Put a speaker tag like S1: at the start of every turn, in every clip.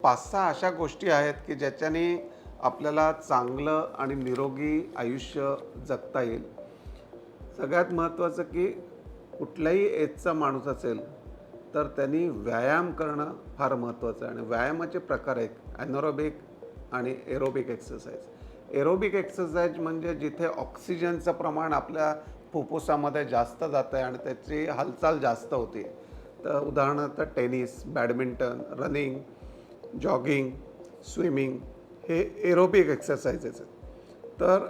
S1: 5-6 अशा गोष्टी आहेत की ज्याच्याने आपल्याला चांगलं आणि निरोगी आयुष्य जगता येईल. सगळ्यात महत्त्वाचं की कुठल्याही एजचा माणूस असेल, तर त्यांनी व्यायाम करणं फार महत्त्वाचं आहे आणि व्यायामाचे प्रकार आहेत ॲनरोबिक आणि एरोबिक एक्सरसाइज. एरोबिक एक्सरसाइज म्हणजे जिथे ऑक्सिजनचं प्रमाण आपल्या फुफ्फुसामध्ये जास्त जातं आहे आणि त्याची हालचाल जास्त होते. तर उदाहरणार्थ tennis, badminton, running, jogging, swimming हे एरोबिक एक्सरसाइजेस आहेत. तर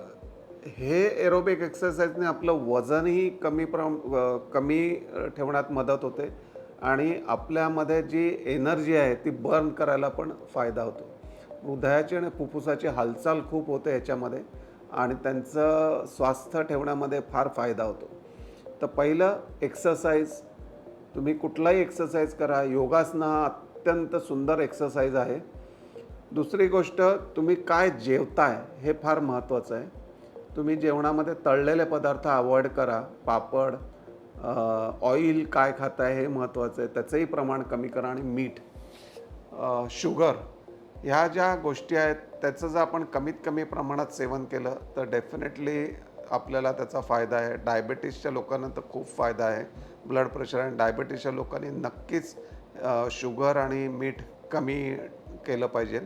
S1: हे एरोबिक एक्सरसाइजने आपलं वजनही कमी ठेवण्यात मदत होते आणि आपल्यामध्ये जी एनर्जी आहे ती बर्न करायला पण फायदा होतो. हृदयाची आणि फुफ्फुसाची हालचाल खूप होते ह्याच्यामध्ये आणि त्यांचं स्वास्थ्य ठेवण्यामध्ये फार फायदा होतो. तर पहिलं एक्सरसाइज, तुम्ही कुठलाही एक्सरसाइज करा. योगासनं हा अत्यंत सुंदर एक्सरसाइज आहे. दुसरी गोष्ट, तुम्ही काय जेवताय हे फार महत्त्वाचं आहे. तुम्ही जेवणामध्ये तळलेले पदार्थ अवॉइड करा. पापड, ऑइल काय खाताय हे महत्त्वाचं आहे. त्याचंही प्रमाण कमी करा आणि मीठ, शुगर ह्या ज्या गोष्टी आहेत त्याचं जर आपण कमीत कमी प्रमाणात सेवन केलं तर डेफिनेटली आपल्याला त्याचा फायदा आहे. डायबिटीसच्या लोकांना तर खूप फायदा आहे. ब्लड प्रेशर आणि डायबिटीसच्या लोकांनी नक्कीच शुगर आणि मीठ कमी केलं पाहिजे.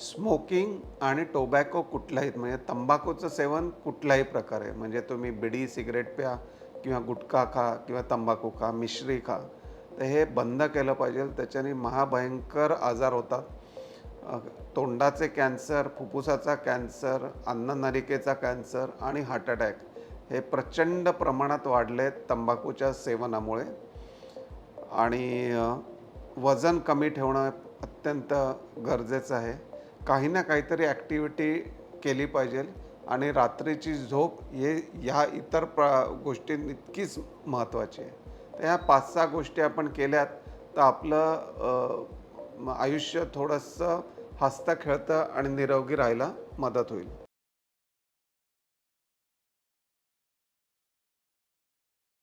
S1: स्मोकिंग आणि टोबॅको कुठलाही म्हणजे तंबाखूचं सेवन कुठल्याही प्रकारे, म्हणजे तुम्ही बिडी, सिगरेट प्या किंवा गुटखा खा किंवा तंबाखू खा, मिश्री खा, तर हे बंद केलं पाहिजे. त्याच्याने महाभयंकर आजार होतात. तोंडाचे कॅन्सर, फुफ्फुसाचा कॅन्सर, अन्ननलिकेचा कॅन्सर आणि हार्ट अटॅक हे प्रचंड प्रमाणात वाढले आहेत तंबाखूच्या सेवनामुळे. आणि वजन कमी ठेवणं अत्यंत गरजेचं आहे. काही ना काहीतरी ॲक्टिव्हिटी केली पाहिजे आणि रात्रीची झोप ह्या इतर गोष्टींइतकीच महत्त्वाची आहे. तर ह्या 5-6 गोष्टी आपण केल्यात तर आपलं आयुष्य थोडंसं हसतं खेळतं आणि निरोगी राहायला मदत होईल.